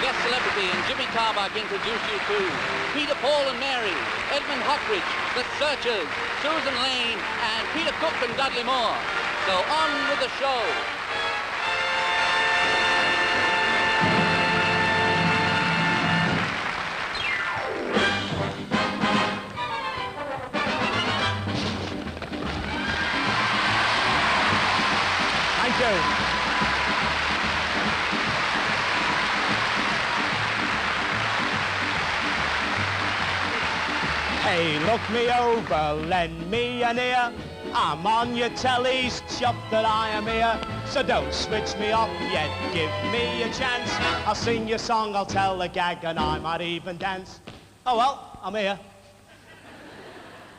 guest celebrity, and Jimmy Tarbuck introduce you to Peter, Paul and Mary, Edmund Hockridge, The Searchers, Susan Lane, and Peter Cook and Dudley Moore. So on with the show. Thank you. Hey, look me over, lend me an ear. I'm on your telly's chop that I am here. So don't switch me off yet, give me a chance. I'll sing your song, I'll tell a gag, and I might even dance. Oh well, I'm here.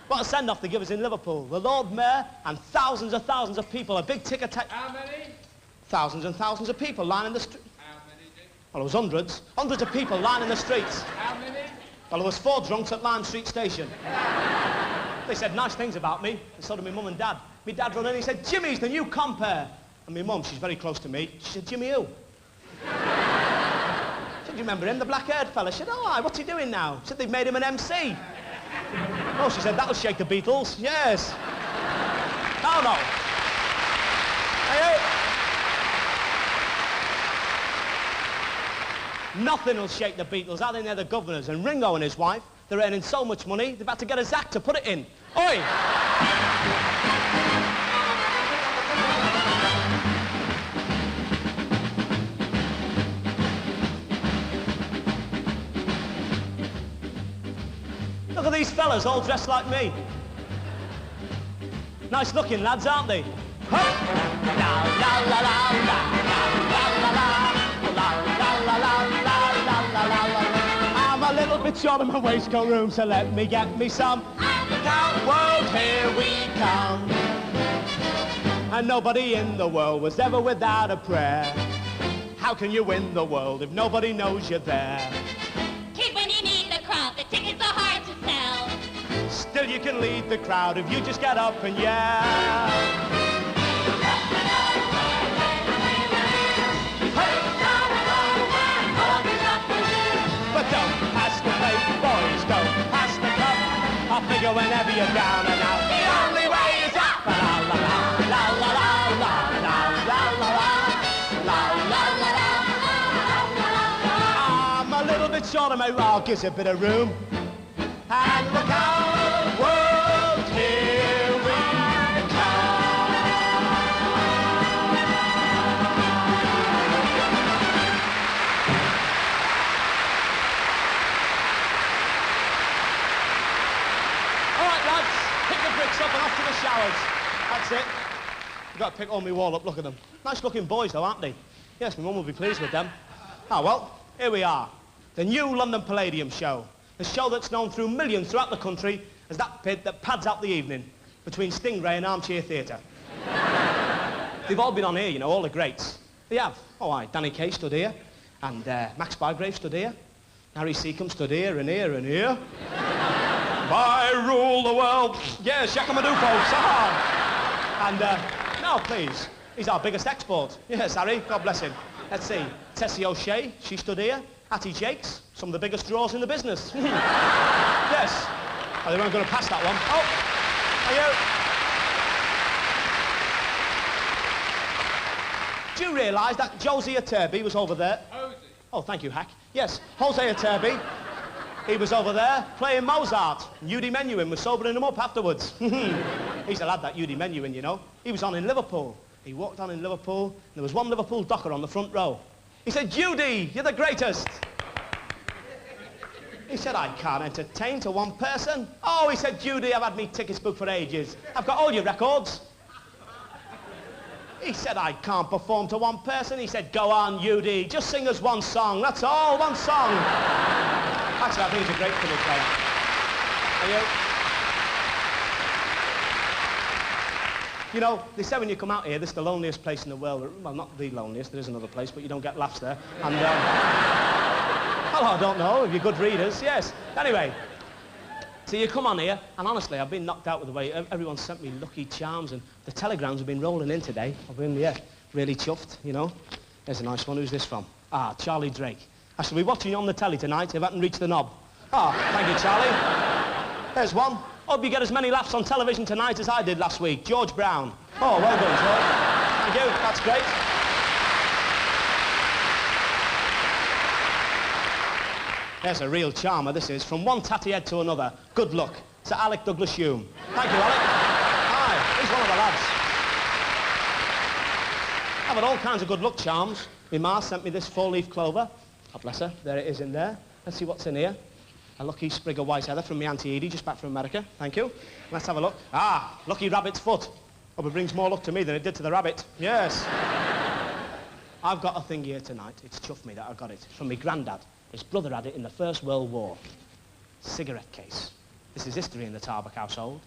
What a send-off they give us in Liverpool. The Lord Mayor and thousands of people, a big ticket... How many? Thousands and thousands of people lining the street. How many, Dick? Well, it was hundreds. Hundreds of people lining the streets. How many? Well, there was 4 drunks at Lime Street Station. They said nice things about me, and so did my mum and dad. My dad ran in and he said, Jimmy's the new compere. And my mum, she's very close to me, she said, Jimmy who? I said, do you remember him, the black-haired fella? She said, oh, aye, what's he doing now? She said, they've made him an MC. Oh, she said, that'll shake the Beatles. Yes. Oh, no. Hey, nothing will shake the Beatles. I think they're the governors. And Ringo and his wife, they're earning so much money, they've had to get a Zach to put it in. Oi! Look at these fellas all dressed like me. Nice looking lads, aren't they? Huh? La la la la la la la la la la la la la. I'm a little bit short of my waistcoat room, so let me get me some. Now, world, here we come. And nobody in the world was ever without a prayer. How can you win the world if nobody knows you're there? Kid, when you need the crowd, the tickets are hard to sell. Still you can lead the crowd if you just get up and yell. But don't pass the plate, boys, don't pass the cup. I figure whenever you're down and out, the only way is up. La la la la la la la la la la la la la la. I'm a little bit short of my rock, gives a bit of room. And look out, world, here we up and off to the showers. That's it. You've got to pick all my wall up, look at them. Nice looking boys though, aren't they? Yes, my mum will be pleased with them. Ah, well, here we are. The new London Palladium show. A show that's known through millions throughout the country as that pit that pads out the evening between Stingray and Armchair Theatre. They've all been on here, you know, all the greats. They have. Oh, aye, Danny Kaye stood here, and Max Bygrave stood here, Harry Seacombe stood here and here and here. I rule the world. Yes, Shakamadoo, folks. And now, please, he's our biggest export. Yes, Harry, God bless him. Let's see, Tessie O'Shea, she stood here. Hattie Jakes, some of the biggest draws in the business. Yes. Oh, they weren't going to pass that one. Oh, are you? Do you realise that Josie Turby was over there? Hosey. Oh, thank you, Hack. Yes, Jose Turby. He was over there playing Mozart. Udi Menuhin was sobering him up afterwards. He's a lad, that Udi Menuhin, you know. He was on in Liverpool. He walked on in Liverpool, and there was one Liverpool docker on the front row. He said, Judy, you're the greatest. He said, I can't entertain to one person. Oh, he said, Judy, I've had me tickets booked for ages. I've got all your records. He said, I can't perform to one person. He said, go on, Judy, just sing us one song. That's all, one song. Actually, I think he's a great fiddle player. Are you? You know, they say when you come out here, this is the loneliest place in the world. Well, not the loneliest, there is another place, but you don't get laughs there. And, well, I don't know, if you're good readers, yes. Anyway, so you come on here, and honestly, I've been knocked out with the way everyone sent me Lucky Charms, and the telegrams have been rolling in today. I've been, yeah, really chuffed, you know. There's a nice one. Who's this from? Ah, Charlie Drake. I shall be watching you on the telly tonight if I can reach the knob. Ah, thank you, Charlie. There's one. Hope you get as many laughs on television tonight as I did last week. George Brown. Oh, well done, George. Thank you. That's great. There's a real charmer, this is. From one tatty head to another. Good luck. Sir Alec Douglas Hume. Thank you, Alec. Hi, he's one of the lads. I've had all kinds of good luck charms. My ma sent me this four-leaf clover. God bless her. There it is in there. Let's see what's in here. A lucky sprig of white heather from my Auntie Edie, just back from America. Thank you. Let's have a look. Ah, lucky rabbit's foot. Hope it brings more luck to me than it did to the rabbit. Yes. I've got a thing here tonight. It's chuffed me that I got it. It's from my granddad. His brother had it in the First World War. Cigarette case. This is history in the Tarbuck household.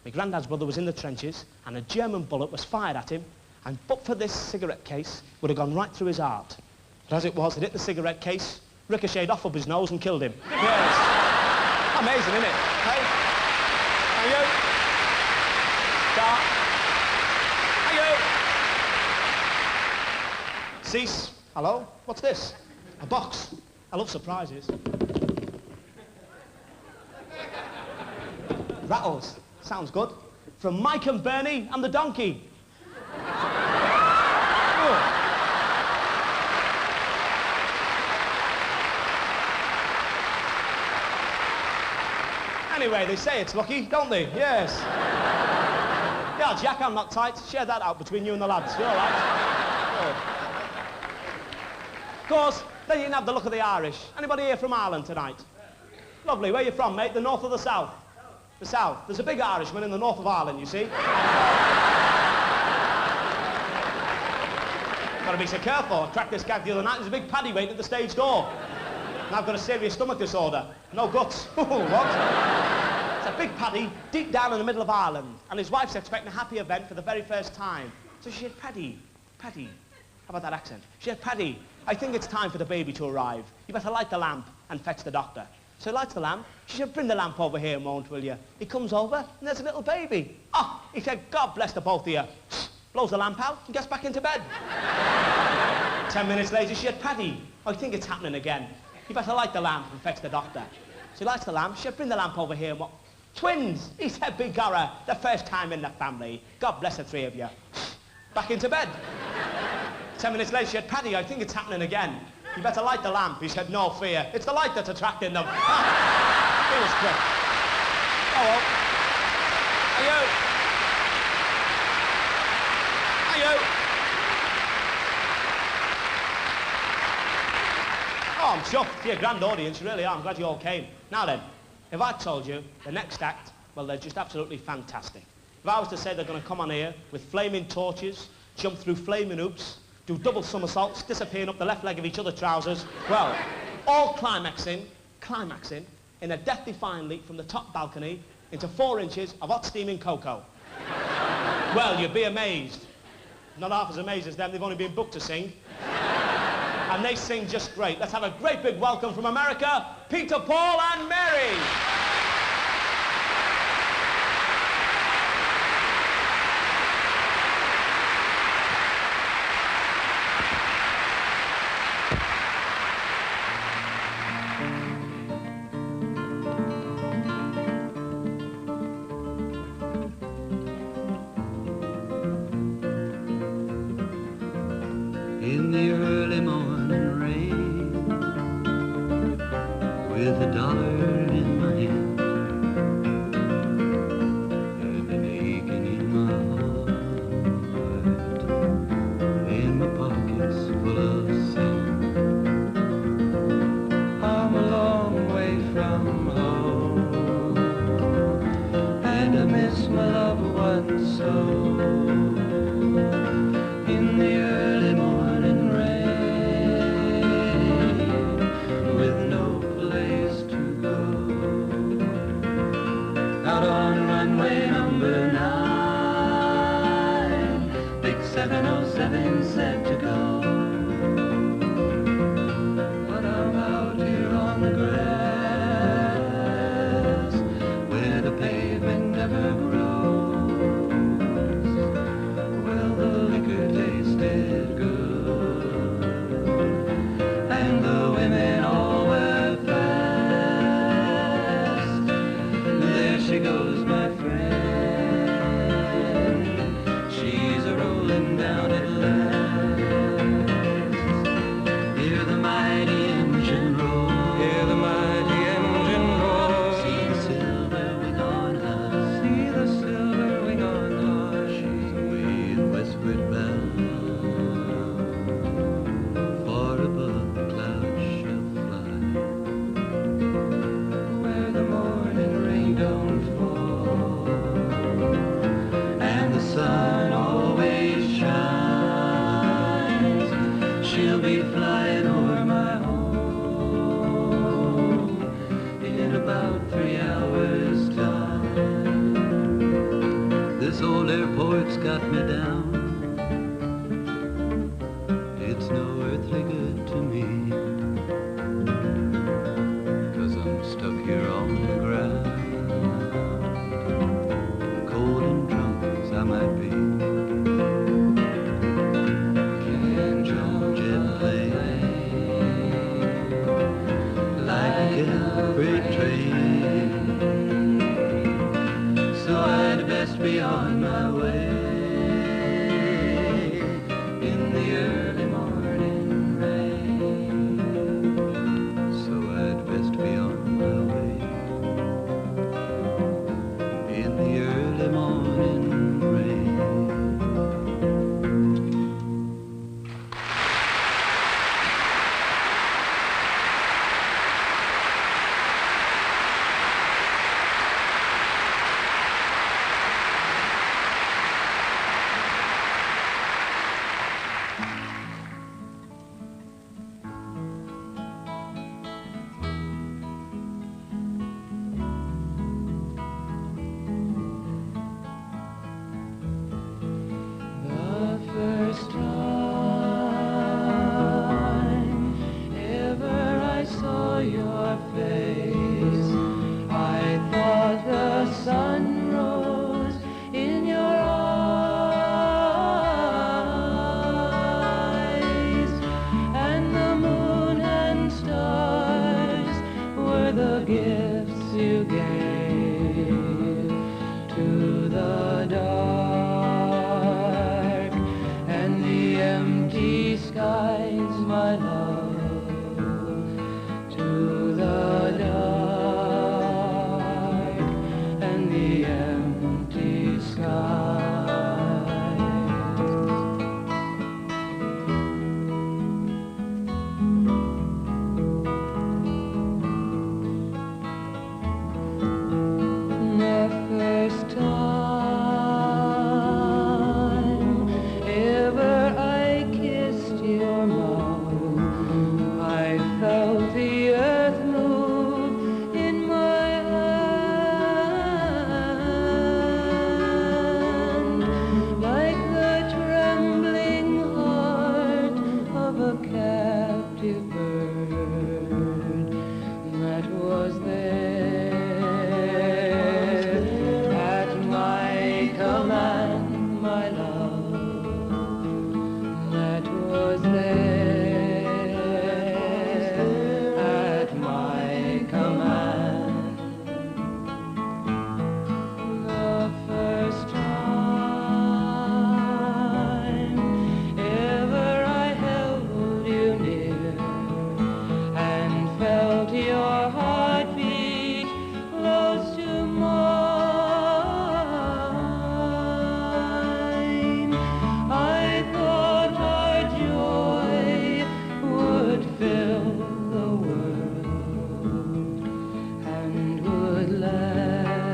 My granddad's brother was in the trenches, and a German bullet was fired at him, and but for this cigarette case, would have gone right through his heart. But as it was, it hit the cigarette case, ricocheted off up his nose and killed him. Yes. Amazing, isn't it? Hey? Are you? Start. Are you? Cease. Hello? What's this? A box. I love surprises. Rattles. Sounds good. From Mike and Bernie and the donkey. Oh. Anyway, they say it's lucky, don't they? Yes. Yeah, Jack, I'm not tight. Share that out between you and the lads. You all right? Good. Of course, then you can have the look of the Irish. Anybody here from Ireland tonight? Lovely. Where are you from, mate? The north or the south? The south. There's a big Irishman in the north of Ireland, you see. Got to be so careful. I cracked this gag the other night. There's a big paddy waiting at the stage door. And I've got a serious stomach disorder. No guts. What? It's a big paddy deep down in the middle of Ireland. And his wife's expecting a happy event for the very first time. So she said, Paddy. How about that accent? She said, Paddy, I think it's time for the baby to arrive. You better light the lamp and fetch the doctor. So he lights the lamp. She said, bring the lamp over here a moment, will you? He comes over, and there's a little baby. Oh, he said, God bless the both of you. Blows the lamp out and gets back into bed. 10 minutes later, she said, Paddy, I think it's happening again. You better light the lamp and fetch the doctor. So he lights the lamp. She said, bring the lamp over here. What? Twins. He said, big horror. The first time in the family. God bless the three of you. Back into bed. 10 minutes later, she said, Paddy, I think it's happening again. You better light the lamp. He said, no fear. It's the light that's attracting them. He was quick. Oh, well. Are you? Oh, I'm chuffed. You're a grand audience, you really are. I'm glad you all came. Now then, if I told you the next act, well, they're just absolutely fantastic. If I was to say they're going to come on here with flaming torches, jump through flaming hoops, do double somersaults, disappearing up the left leg of each other's trousers, well, all climaxing in a death-defying leap from the top balcony into 4 inches of hot steaming cocoa. Well, you'd be amazed. Not half as amazed as them, they've only been booked to sing. And they sing just great. Let's have a great big welcome from America, Peter, Paul and Mary. In the early morning rain, with $1 in my hand and an aching in my heart, and my pockets full of sand. I'm a long way from home, and I miss my loved ones so. In the early morning rain, she'll be flying over my home in about 3 hours' time. This old airport's got me down. It's no earthly good to me, 'cause I'm stuck here on the ground, cold and drunk as I might be. Can't jump jet plane like a freight train, so I'd best be on my way in the early morning rain. So I'd best be on my way in the early morning rain. First time ever I saw your face, I thought the sun rose in your eyes, and the moon and stars were the gifts you gave to the dark, and the empty skies, my love, to the dark, and the empty skies. The first time ever I kissed your mouth, I felt the earth move in my hand, like the trembling heart of a captive bird that was there at my command, my love, that was there at my command. The first time ever I held you near and felt your heartbeat close to mine, I thought our joy would fill the world and would last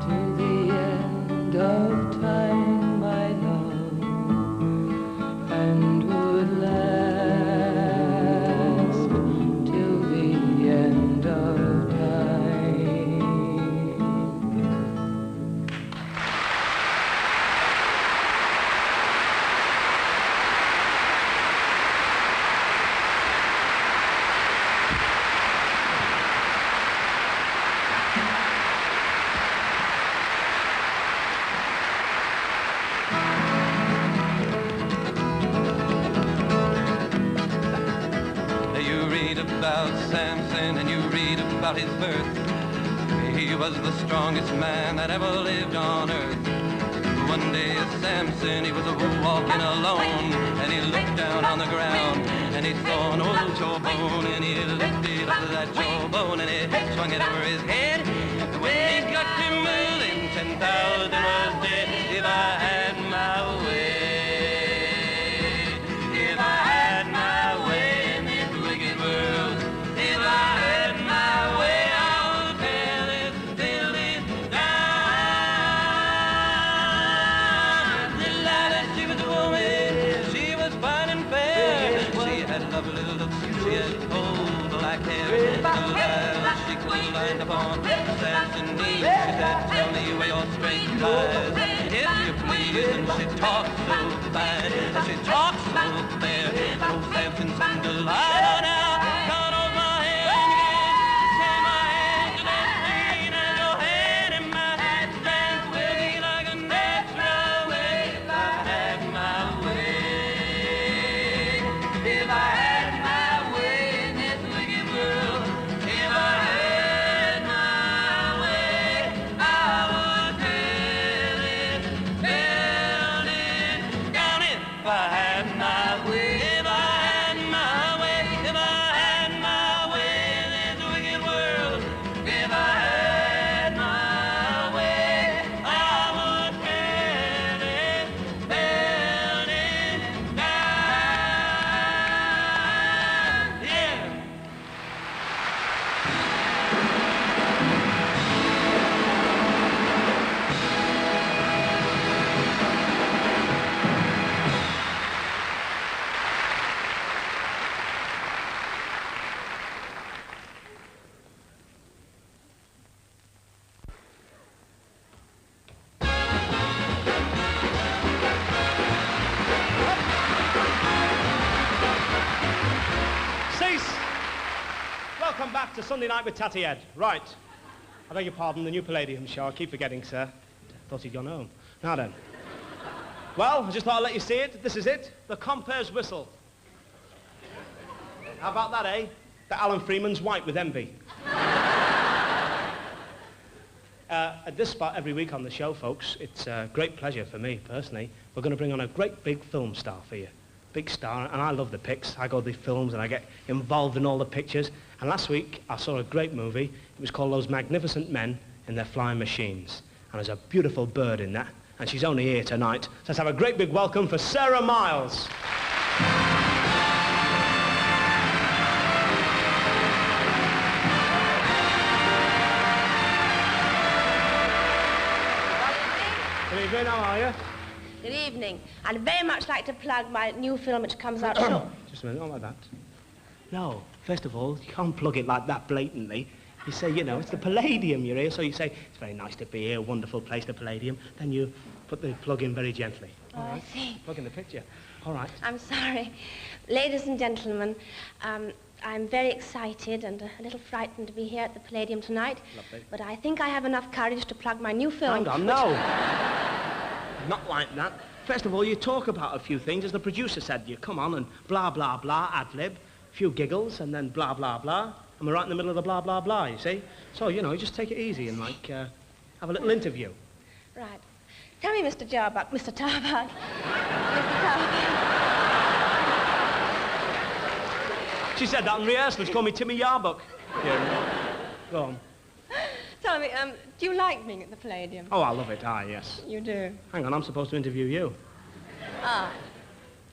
to the end of time, my love, and would last till the end of time. You read about Samson and you read about his birth. He was the strongest man that ever lived on earth. One day Samson, he was walking alone, and he looked down on the ground, and he saw an old jawbone, and he lifted up that jawbone, and he swung it over his head. When he got to moving, 10,000 was dead. If I had my way, if I had my way in this wicked world, if I had my way, I'll tear this building down. Delilah, she was a woman, she was fine. of little she had told, black hair and the lies she climbed upon Samson's knee. She said, tell me where your strength lies, if you please. And she talked so fine, and she talked so fair. Oh, Samson seemed to lie now. Cut off my hand again, take my hand to that scene, and your hand in my strength will be like a natural way. If I had my way, if I had my way in this wicked world, if I had my way, I would build it, down it. If I had my way, if I had my way, if I had my way in this wicked world, if I had my way, I would build it, down. Yeah. Cease! Welcome back to Sunday Night with Tatty Ed. Right. I beg your pardon, the new Palladium show. I keep forgetting, sir. Thought he'd gone home. Now then. Well, I just thought I'd let you see it. This is it. The compere's whistle. How about that, eh? The Alan Freeman's white with envy. At this spot every week on the show, folks, it's a great pleasure for me, personally. We're going to bring on a great big film star for you. Big star, and I love the pics. I go to the films and I get involved in all the pictures. And last week, I saw a great movie. It was called Those Magnificent Men in Their Flying Machines. And there's a beautiful bird in that, and she's only here tonight. So let's have a great big welcome for Sarah Miles. Good evening, how are you? Good evening. I'd very much like to plug my new film which comes out shortly. Just a minute, not like that. No, first of all, you can't plug it like that blatantly. You say, you know, it's the Palladium you're here, so you say, it's very nice to be here, wonderful place, the Palladium. Then you put the plug in very gently. Oh, All right? I see. Plug in the picture. All right. I'm sorry. Ladies and gentlemen, I'm very excited and a little frightened to be here at the Palladium tonight. Lovely. But I think I have enough courage to plug my new film. Hang on, no. Not like that. First of all, you talk about a few things, as the producer said. You come on and blah, blah, blah, ad-lib, a few giggles, and then blah, blah, blah. And we're right in the middle of the blah, blah, blah, you see? So, you know, you just take it easy and, like, have a little interview. Right. Tell me, Mr. Jarbuck, Mr. Tarbuck. Mr. Tarbuck. She said that in rehearsal. She called me Timmy Yarbuck. Yeah. Go on. Tell me, do you like being at the Palladium? Oh, I love it. Ah, yes. You do? Hang on, I'm supposed to interview you. Ah.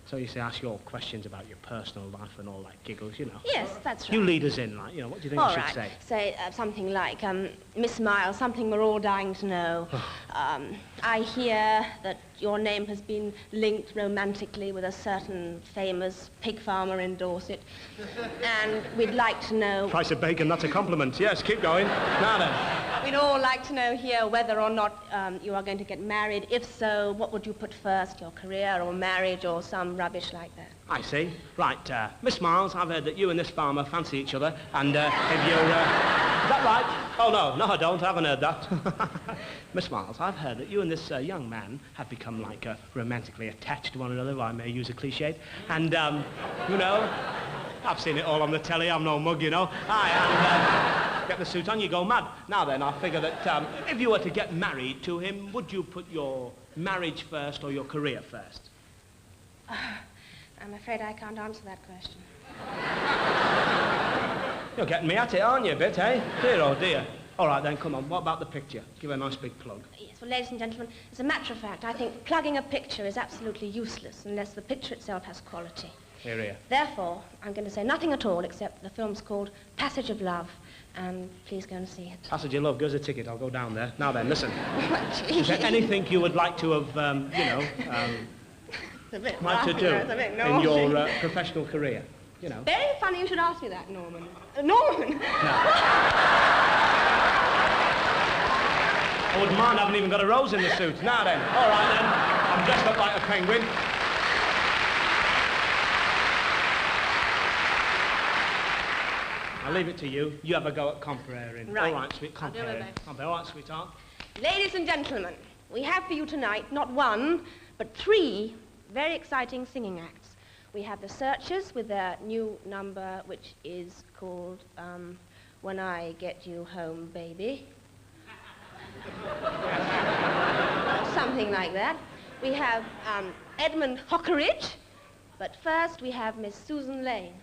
So you say, ask you all questions about your personal life and all that giggles, you know. Yes, that's right. You lead us in, like, you know, what do you think All I should right. say? Say something like, Miss Miles, something we're all dying to know. I hear that your name has been linked romantically with a certain famous pig farmer in Dorset. And we'd like to know... Price of bacon, that's a compliment. Yes, keep going. Now then. We'd all like to know here whether or not you are going to get married. If so, what would you put first, your career or marriage or some rubbish like that? I see. Right, Miss Miles, I've heard that you and this farmer fancy each other, and if you're... Is that right? Oh, no, I don't. I haven't heard that. Miss Miles, I've heard that you and this young man have become, like, romantically attached to one another, if I may use a cliche. And, you know, I've seen it all on the telly. I'm no mug, you know. Aye, and get the suit on, you go mad. Now then, I figure that if you were to get married to him, would you put your marriage first or your career first? I'm afraid I can't answer that question. You're getting me at it, aren't you, a bit, eh? Dear, oh dear. All right, then, come on. What about the picture? Give her a nice big plug. Yes, well, ladies and gentlemen, as a matter of fact, I think plugging a picture is absolutely useless unless the picture itself has quality. Here, here. Therefore, I'm going to say nothing at all except the film's called Passage of Love, and please go and see it. Passage of Love, gives a ticket. I'll go down there. Now then, listen. Gee. Is there anything you would like to have, you know, It's a bit like to rough, do you know, it's a bit in naughty. your professional career? you know. Very funny you should ask me that, Norman. Norman! No. I wouldn't mind, I haven't even got a rose in the suit. Now then, all right then. I'm dressed up like a penguin. I'll leave it to you. You have a go at comparing. Right. All right, sweet, comparing. All right, sweetheart. Ladies and gentlemen, we have for you tonight not one, but 3 very exciting singing acts. We have the Searchers with their new number, which is called When I Get You Home, Baby. Something like that. We have Edmund Hockeridge, but first we have Miss Susan Lane.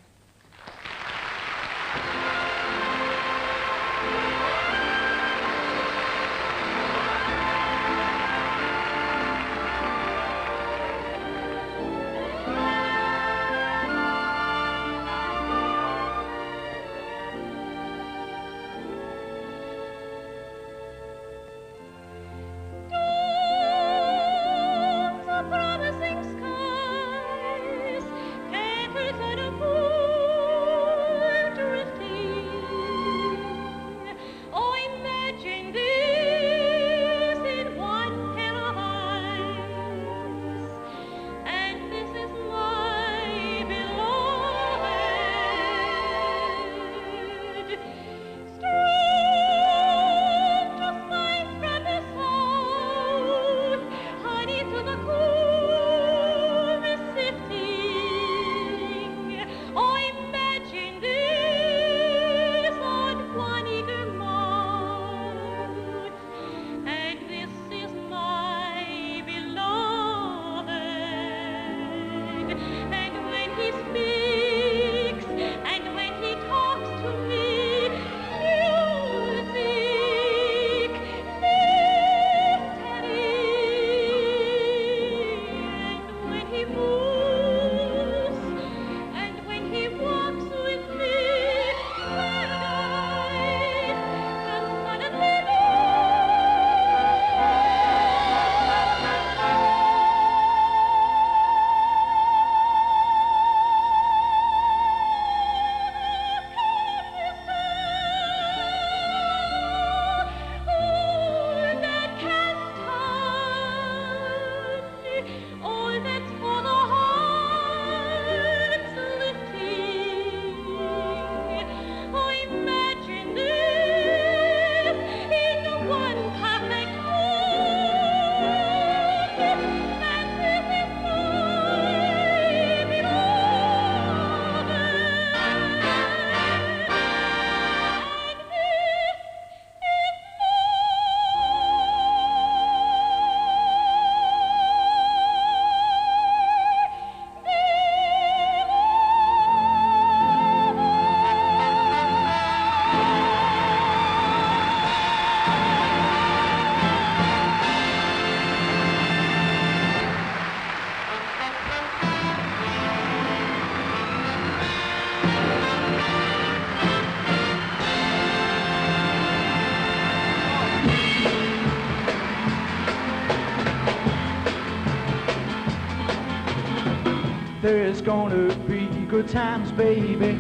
There's gonna be good times, baby.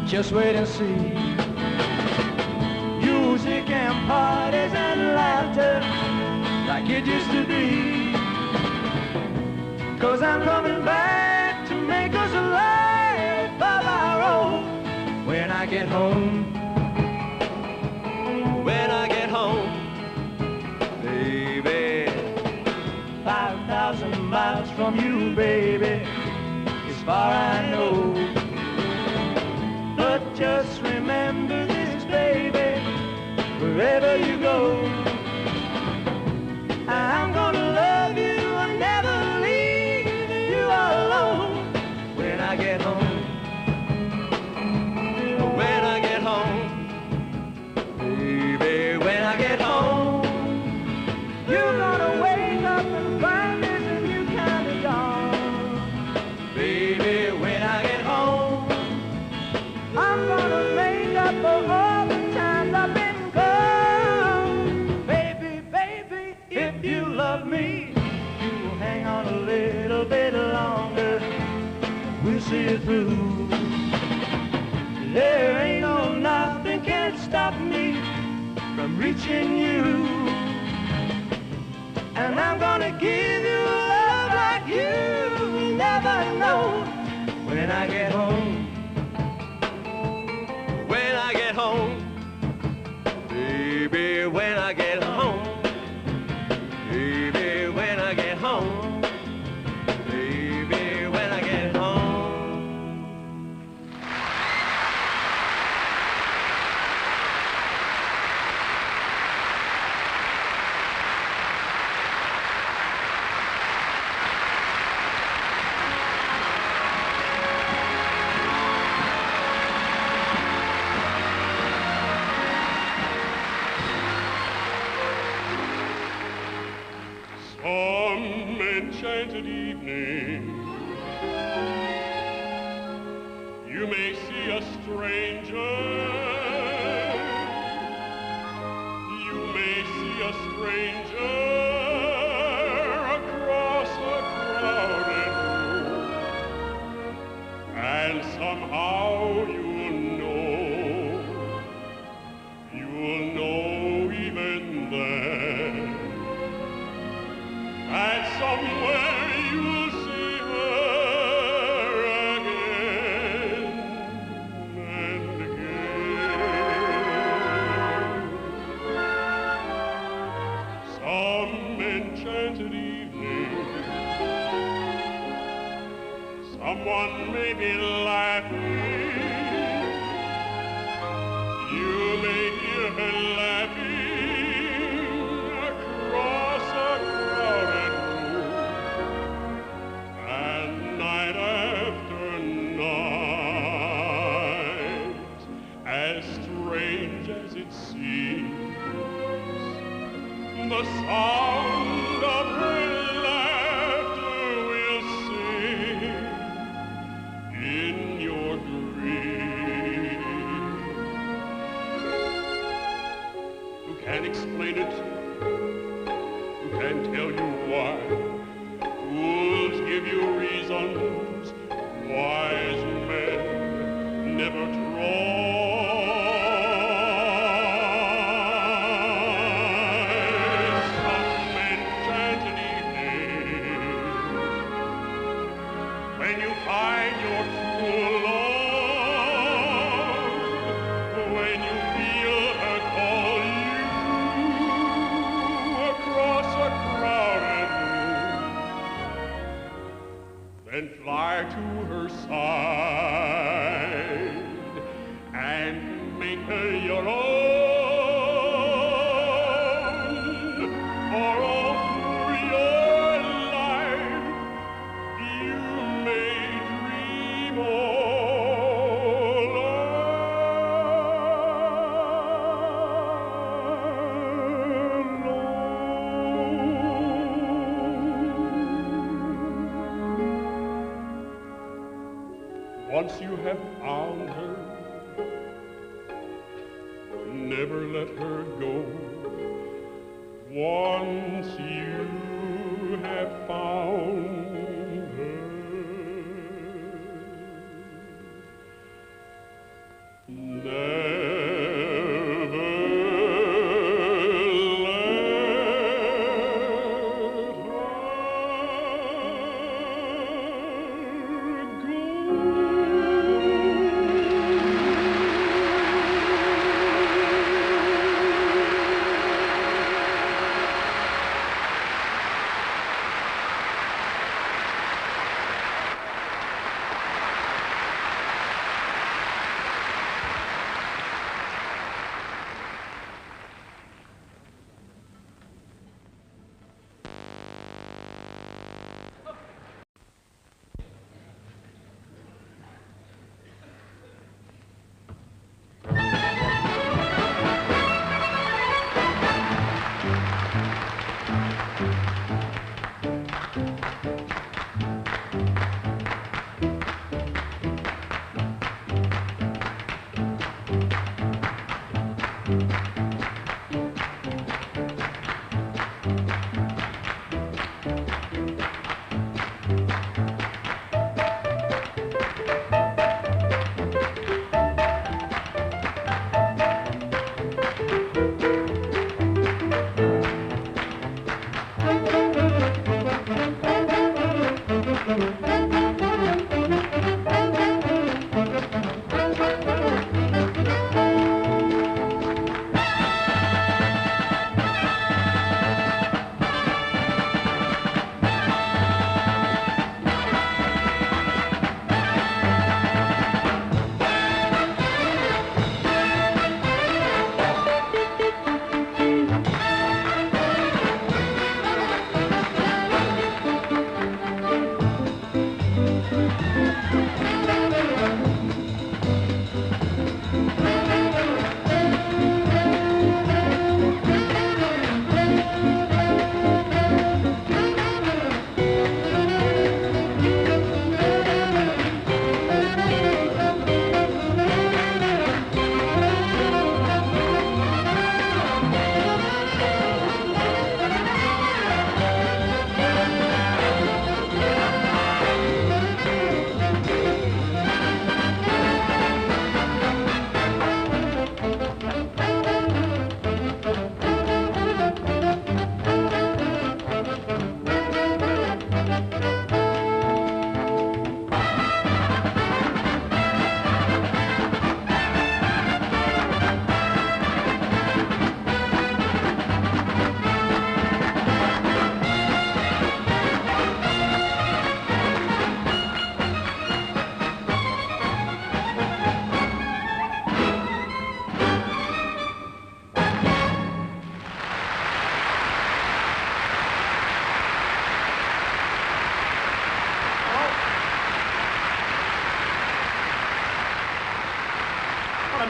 Just wait and see. Music and parties and laughter like it used to be. 'Cause I'm coming back to make us a life of our own when I get home. When I get home, baby. 5,000 miles from you, baby, as far I know. But just remember this, baby, wherever you go, I'm gonna love you and never leave you alone when I get home. When I get home, baby, when I get home, You're gonna wake up and find there's a new kind of dawn. baby, when I get home, I'm gonna make up for all the times I've been gone. Baby, baby, if you love me, you hang on a little bit longer. We'll see it through. There ain't no nothing can stop me from reaching you. And I'm gonna give you love like you never know when I get home. When I get home, baby, when I get home, baby, when I get home, baby, when I get home. Some enchanted evening, you may see a stranger. You may see a stranger across a crowded room, and somehow you'll know even then. And somewhere you'll see her again and again. Some enchanted evening, someone may be laughing. You may hear her laughing across a crowded and night after night, as strange as it seems, the sound of her laughter will sing in your dream. Who can explain it? Who can tell you why? Fools give you reasons, wise men never try. Some enchanted evening, when you find your true love, when you feel her call you across a crowded room, then fly to her side and make her your own. For all through your life, you may dream all alone. Once you have found her, never let her go. Once you have found her, never let her go.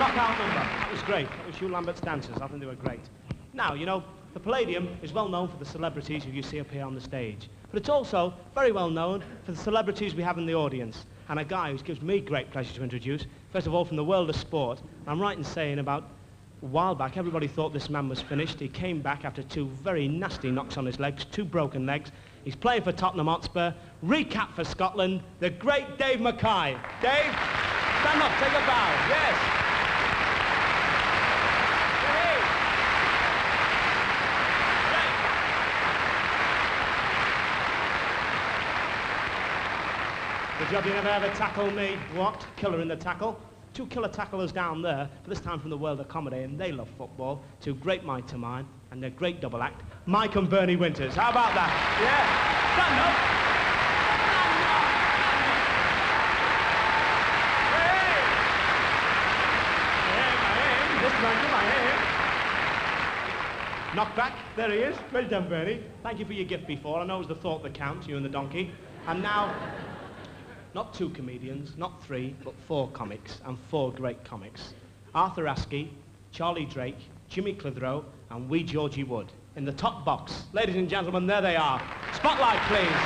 knockout number. That was great. That was Hugh Lambert's dancers. I think they were great. Now, you know, the Palladium is well known for the celebrities who you see up here on the stage. But it's also very well known for the celebrities we have in the audience. And a guy who gives me great pleasure to introduce, first of all, from the world of sport. I'm right in saying about a while back, everybody thought this man was finished. He came back after 2 very nasty knocks on his legs, 2 broken legs. He's playing for Tottenham Hotspur. Recap for Scotland, the great Dave Mackay. Dave, stand up, take a bow. Yes. Hey. Great. Good job you never ever tackled me. What? Killer in the tackle. 2 killer tacklers down there, but this time from the world of comedy, and they love football. 2 great minds to mine, and their great double act, Mike and Bernie Winters. How about that? Yeah. Stand up. Hey. This man, knock back. There he is. Well done, Bernie. Thank you for your gift before. I know it was the thought that counts, you and the donkey. And now, not 2 comedians, not 3, but 4 comics, and 4 great comics. Arthur Askey, Charlie Drake, Jimmy Clitheroe, and wee Georgie Wood. In the top box. Ladies and gentlemen, there they are. Spotlight, please.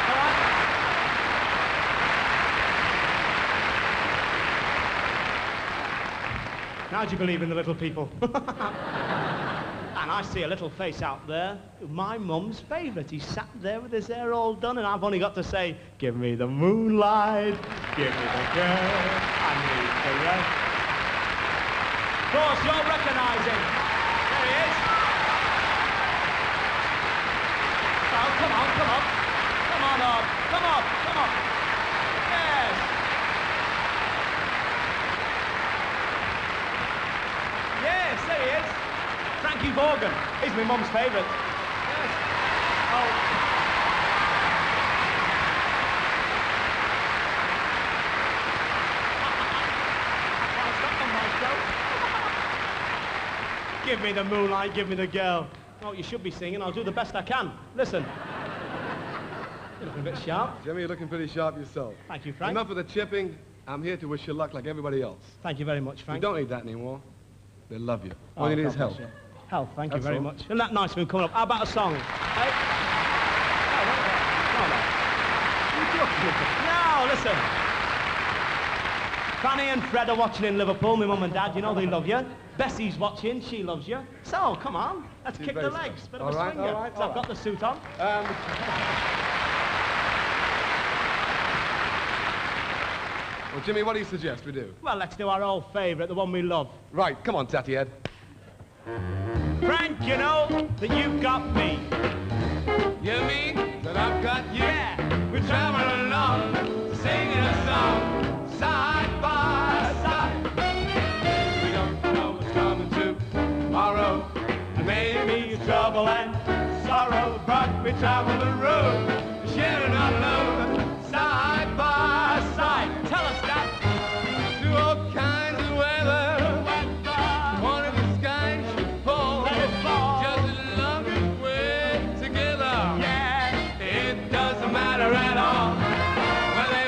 All right. Now do you believe in the little people? And I see a little face out there, my mum's favourite. He's sat there with his hair all done, and I've only got to say, give me the moonlight, give me the girl, I need the rest. Of course, you're recognising. There he is. Oh, come on, come on. Come on up, come on, come on. Yes. Yes, there he is. Frankie Vaughan. He's my mum's favourite. Yes. Oh. Give me the moonlight, give me the girl. Oh, you should be singing. I'll do the best I can. Listen. You're looking a bit sharp. Jimmy, you're looking pretty sharp yourself. Thank you, Frank. Enough of the chipping. I'm here to wish you luck like everybody else. Thank you very much, Frank. You don't need that anymore. They love you. All you need is help. Health, thank you That's very all. much. Isn't that nice of him coming up? How about a song? Hey? No, listen. Fanny and Fred are watching in Liverpool, my mum and dad, you know they love you. Bessie's watching, she loves you. So, come on, let's kick the legs. Bit of a swinger. All right, So I've got the suit on. Well, Jimmy, what do you suggest we do? Well, let's do our old favourite, the one we love. Right, come on, Tatty Ed. Frank, you know that you've got me. You mean that I've got you? Yeah. We're traveling along, singing a song, side by side. We don't know what's coming tomorrow, and maybe it's trouble and sorrow, but we travel the road, sharing our load, side by side. Tell us that. Through all kinds of weather, one of the skies should fall, just as long as we're together. Yeah. It doesn't matter at all whether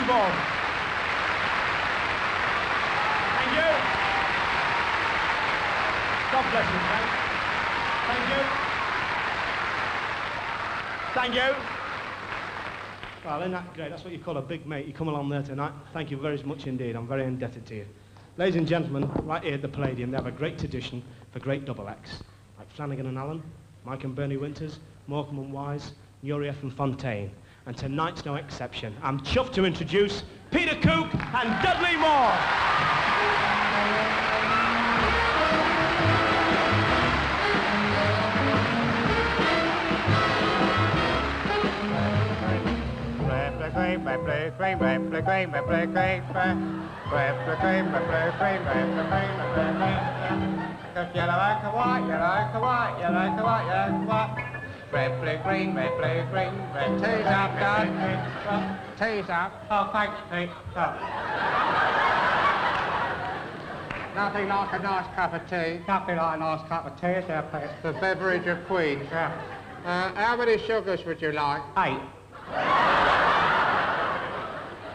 you both. Thank you. God bless you, Frank. Thank you. Thank you. Well, isn't that great? That's what you call a big mate. You come along there tonight. Thank you very much indeed. I'm very indebted to you. Ladies and gentlemen, right here at the Palladium, they have a great tradition for great double acts, like Flanagan and Allen, Mike and Bernie Winters, Morecambe and Wise, Urief and Fontaine. And tonight's no exception. I'm chuffed to introduce Peter Cook and Dudley Moore. Red, blue, green, red, blue, green, red. Tea's up, Dad. Tea's up. Oh, thanks, Pete. Oh. Nothing like a nice cup of tea. Nothing like a nice cup of tea, is there, Pete? The beverage of Queens. Yeah. How many sugars would you like? 8.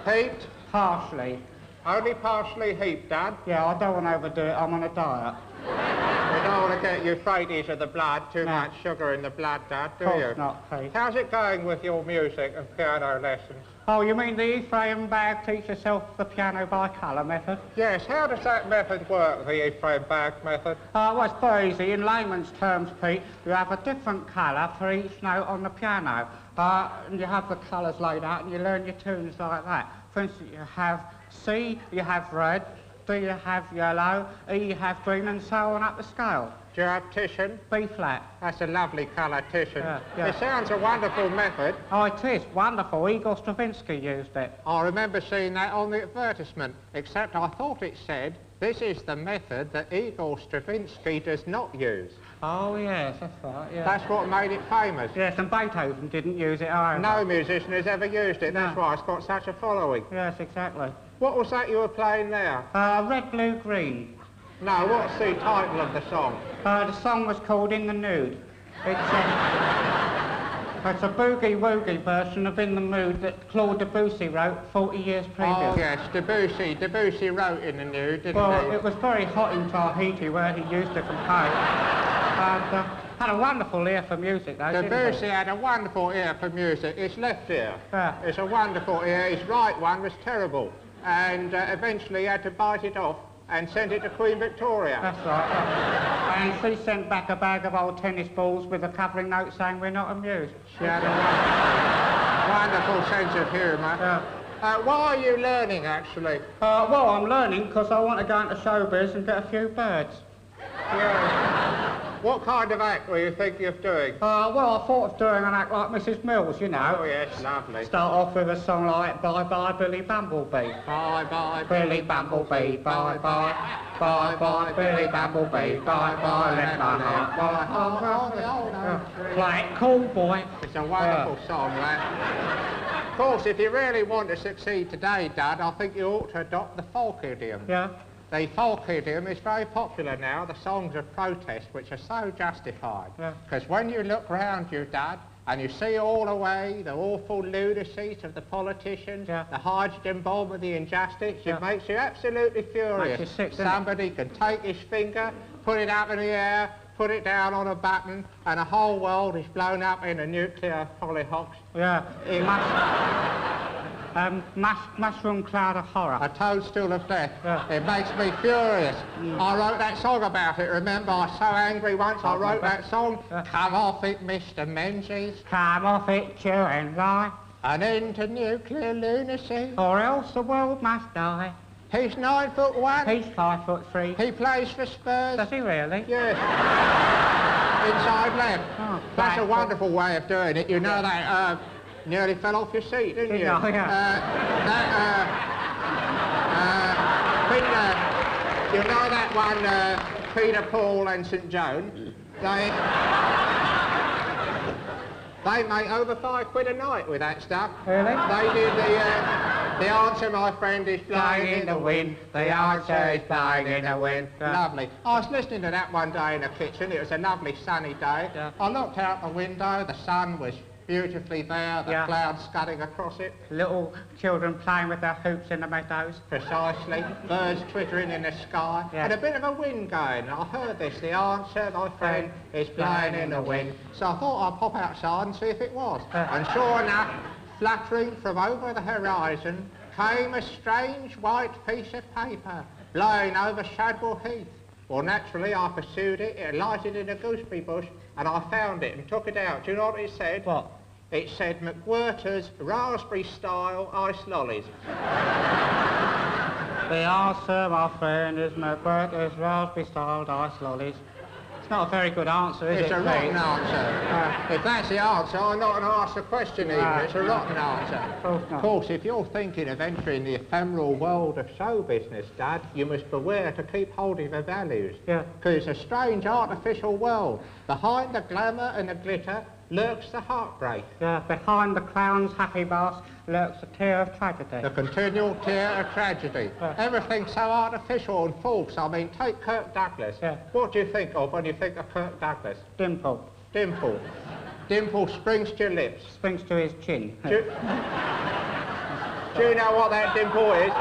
Heaped? Partially. Only partially heaped, Dad? Yeah, I don't want to overdo it. I'm on a diet. You don't want to get euphrates of the blood, too much sugar in the blood, Dad, do you? Of course not, Pete. How's it going with your music and piano lessons? Oh, you mean the Ephraim Bag teach yourself the piano by colour method? Yes, how does that method work, the Ephraim Bag method? Well, it's very easy. In layman's terms, Pete, you have a different colour for each note on the piano. And you have the colours laid out and you learn your tunes like that. For instance, you have C, you have red, D you have yellow, E you have green, and so on up the scale. Do you have Titian? B flat. That's a lovely colour, Titian. Yeah. It sounds a wonderful method. Oh, it is wonderful. Igor Stravinsky used it. I remember seeing that on the advertisement, except I thought it said, this is the method that Igor Stravinsky does not use. Oh, yes, that's right, yeah. That's what made it famous. Yes, and Beethoven didn't use it either. No musician has ever used it. No. That's why it's got such a following. Yes, exactly. What was that you were playing there? Red, Blue, Green. No, what's the title of the song? The song was called In the Nude. It's a boogie-woogie version of In the Mood that Claude Debussy wrote 40 years previous. Oh, yes, Debussy wrote In the Nude, didn't he? Well, it was very hot in Tahiti where he used to compose. And had a wonderful ear for music, though, Debussy had a wonderful ear for music. His left ear. Yeah. It's a wonderful ear. His right one was terrible. And eventually he had to bite it off and send it to Queen Victoria. That's right. And she sent back a bag of old tennis balls with a covering note saying we're not amused. She had a wonderful sense of humour. Yeah. Why are you learning, actually? Well, I'm learning because I want to go into showbiz and get a few birds. Yeah. What kind of act were you thinking of doing? Well, I thought of doing an act like Mrs. Mills, you know. Oh, yes, lovely. Start off with a song like Bye Bye Billy Bumblebee. Bye Bye Billy Bumblebee, bye bye. Bye Bye Billy Bumblebee, bye bye. Let my heart bye. Play it cool, boy. It's a wonderful song, that. Of course, if you really want to succeed today, Dad, I think you ought to adopt the folk idiom. Yeah. The folk idiom is very popular now, the songs of protest, which are so justified. Because when you look round you, Dad, and you see all the way the awful lunacies of the politicians, the hydrogen bomb of the injustice, it makes you absolutely furious. Makes you sick, somebody can take his finger, put it up in the air, put it down on a button, and the whole world is blown up in a nuclear hollyhocks. Yeah, it mushroom cloud of horror. A toadstool of death. Yeah. It makes me furious. I wrote that song about it, remember? I was so angry once I wrote that song. Come off it, Mr. Menzies. Come off it, children, lie. An end to nuclear lunacy. Or else the world must die. He's 9'1". He's 5'3". He plays for Spurs. Does he really? Yes. Inside left. Oh, that's a wonderful way of doing it. You know that, nearly fell off your seat, didn't you? Oh, yeah. Peter, you know that one, Peter, Paul and St Joan? They make over £5 a night with that stuff. Really? They did the answer, my friend, is flying in the wind. The answer is flying in the wind. Yeah. Lovely. I was listening to that one day in the kitchen. It was a lovely sunny day. Yeah. I looked out the window. The sun was beautifully there, the clouds scudding across it. Little children playing with their hoops in the meadows. Precisely. Birds twittering in the sky. And a bit of a wind going. I heard this. The answer, my friend, is blowing in the wind. So I thought I'd pop outside and see if it was. And sure enough, fluttering from over the horizon came a strange white piece of paper blowing over Shadwell Heath. Well, naturally, I pursued it. It alighted in a gooseberry bush, and I found it and took it out. Do you know what it said? What? It said McWhirter's raspberry-style ice lollies. The answer, my friend, is McWhirter's raspberry-style ice lollies. It's not a very good answer, is it? It's a rotten answer. If that's the answer, I'm not going to ask the question even. It's a rotten answer. Of course, if you're thinking of entering the ephemeral world of show business, Dad, you must beware to keep hold of the values. Yeah. Because it's a strange artificial world. Behind the glamour and the glitter lurks the heartbreak. Yeah, behind the clown's happy mask lurks a tear of tragedy. The continual tear of tragedy. Everything's so artificial and false. I mean, take Kirk Douglas. What do you think of when you think of Kirk Douglas? Dimple. Dimple. Dimple springs to your lips. Springs to his chin. Do you know what that dimple is?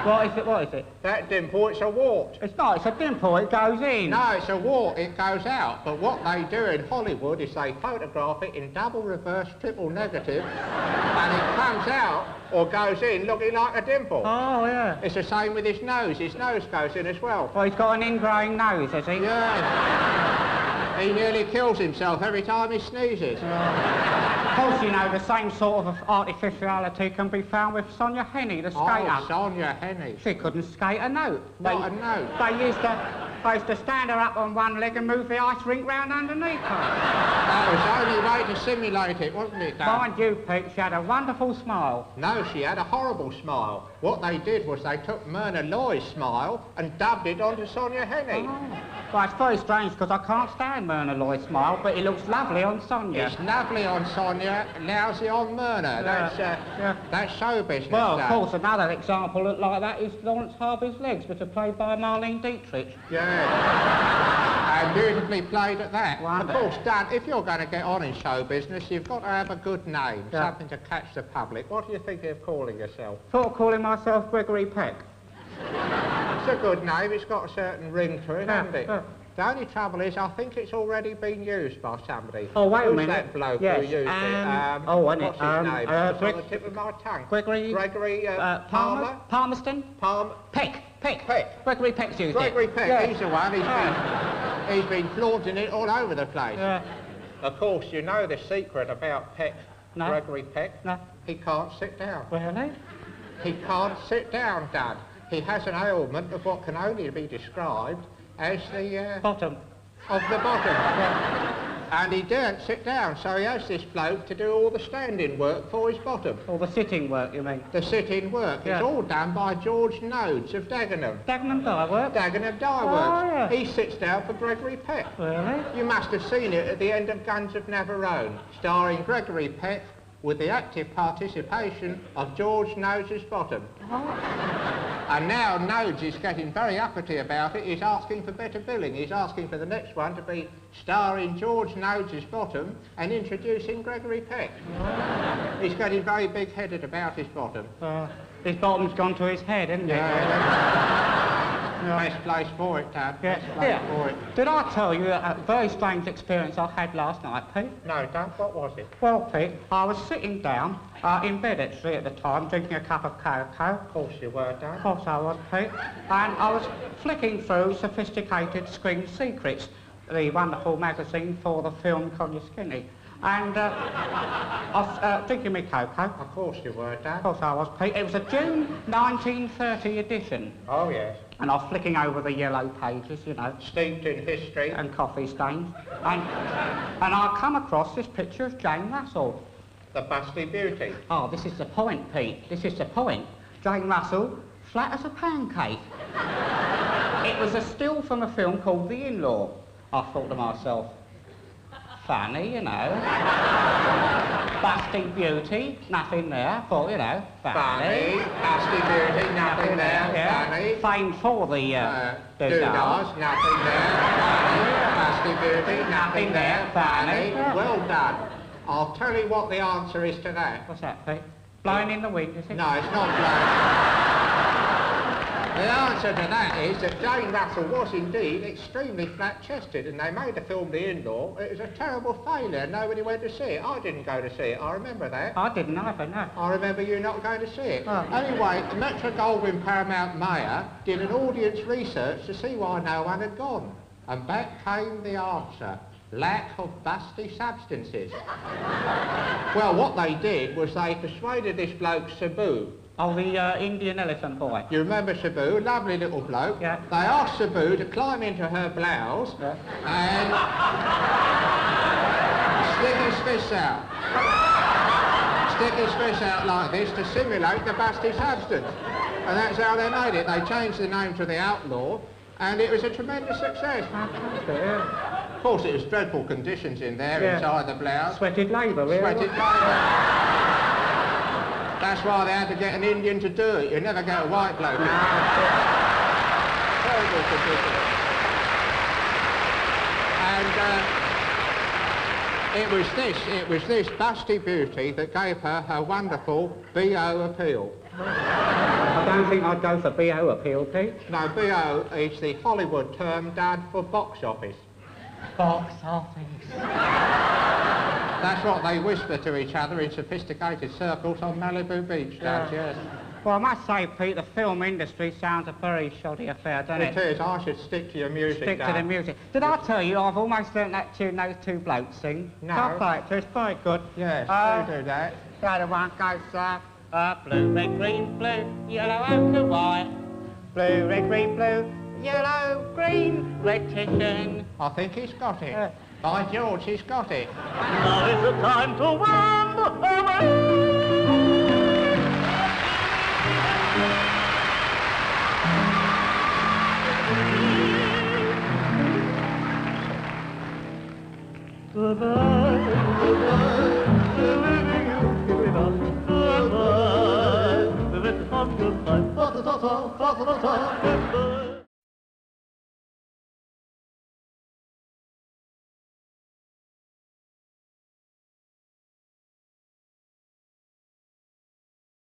What is it? What is it? That dimple, it's a wart. It's not, it's a dimple, it goes in. No, it's a wart, it goes out. But what they do in Hollywood is they photograph it in double reverse, triple negative, and it comes out, or goes in, looking like a dimple. Oh, yeah. It's the same with his nose. His nose goes in as well. Well, he's got an ingrowing nose, has he? Yeah. He nearly kills himself every time he sneezes. Of course, you know, the same sort of artificiality can be found with Sonia Henney, the skater. Oh, Sonia Henney. She couldn't skate a note. Not a note. They used to stand her up on one leg and move the ice rink round underneath her. That was the only way to simulate it, wasn't it, Dad? Mind you, Pete, she had a wonderful smile. No, she had a horrible smile. What they did was they took Myrna Loy's smile and dubbed it onto Sonia Henney. Oh. Well, it's very strange because I can't stand Myrna Loy's smile, but it looks lovely on Sonia. It's lovely on Sonia, lousy on Myrna. That's show business. Well, of course, another example like that is Lawrence Harvey's legs, which are played by Marlene Dietrich. Yeah. And beautifully played at that. Wonderful. Of course, Dad, if you're going to get on in show business, you've got to have a good name, something to catch the public. What are you thinking of calling yourself? Thought of calling myself Gregory Peck. It's a good name, it's got a certain ring to it, hasn't it? The only trouble is, I think it's already been used by somebody. Oh, wait a minute. Who's that bloke who used it? What's his name? It's on the tip of my tongue. Gregory Palmer? Palmerston? Peck. Gregory Peck's used it. Gregory Peck, he's the one. He's been flaunting it all over the place. Of course, you know the secret about Peck, Gregory Peck? No. He can't sit down. Really? He can't sit down, Dad. He has an ailment of what can only be described as the... bottom. Of the bottom. And he daren't sit down, so he has this bloke to do all the standing work for his bottom. All the sitting work, you mean? The sitting work. It's all done by George Nodes of Dagenham. Dagenham Dye Works? Dagenham Dye Works. He sits down for Gregory Peck. Really? You must have seen it at the end of Guns of Navarone, starring Gregory Peck with the active participation of George Nodes' bottom. And now Nodes is getting very uppity about it. He's asking for better billing. He's asking for the next one to be starring George Nodes' bottom and introducing Gregory Peck. He's getting very big-headed about his bottom. His bottom's gone to his head, isn't it? Best place for it, Dad. Best place for it. Did I tell you a very strange experience I had last night, Pete? No, Dad. What was it? Well, Pete, I was sitting down in bed, actually, at the time, drinking a cup of cocoa. Of course you were, Dad. Of course I was, Pete. And I was flicking through Sophisticated Screen Secrets, the wonderful magazine for the film Cognac Skinny. And I was drinking my cocoa. Of course you were, Dad. Of course I was, Pete. It was a June 1930 edition. Oh, yes. And I was flicking over the yellow pages, you know. Steeped in history. And coffee stains. And I come across this picture of Jane Russell. The busty beauty. Oh, this is the point, Pete. This is the point. Jane Russell, flat as a pancake. It was a still from a film called The In-Law. I thought to myself, funny, you know. Busty beauty, nothing there. Thought, you know, funny. Busty beauty, nothing there. Funny. Famed for the doodahs, nothing there. Funny. Busty beauty, nothing there. Funny. Well done. I'll tell you what the answer is to that. What's that, Pete? Blowing in the wind, is it? No, it's not blowing. The answer to that is that Jane Russell was indeed extremely flat-chested, and they made the film The In-Law. It was a terrible failure. Nobody went to see it. I didn't go to see it. I remember that. I didn't either, no. I remember you not going to see it. Oh. Anyway, Metro-Goldwyn-Paramount Mayer did an audience research to see why no one had gone. And back came the answer. Lack of busty substances. Well, what they did was they persuaded this bloke, Sabu. Oh, the Indian elephant boy. You remember Sabu? Lovely little bloke. Yeah. They asked Sabu to climb into her blouse and stick his fists out. Stick his fists out like this to simulate the busty substance. And that's how they made it. They changed the name to The Outlaw, and it was a tremendous success. Of course, it was dreadful conditions in there inside the blouse. Sweated labour, really. Sweated labour. That's why they had to get an Indian to do it. You never get a white bloke. No. Terrible conditions. And it was this busty beauty that gave her her wonderful B.O. appeal. I don't think I'd go for B.O. appeal, Pete. No, B.O. is the Hollywood term done for box office. Box office. That's what they whisper to each other in sophisticated circles on Malibu Beach, yes. Well, I must say, Pete, the film industry sounds a very shoddy affair, doesn't it? It is. I should stick to your music, Stick to the music. Did I tell you I've almost learnt that tune those two blokes sing? No. I'll play it to it's very good. Yes, do that. The other one goes, blue, red, green, blue, yellow, ochre, white. Blue, red, green, blue, yellow, green, red chicken. I think he's got it. By George, he's got it. Now is the time to wander away. Goodbye, goodbye, living you giving up. Goodbye, the rest of your time. Goodbye.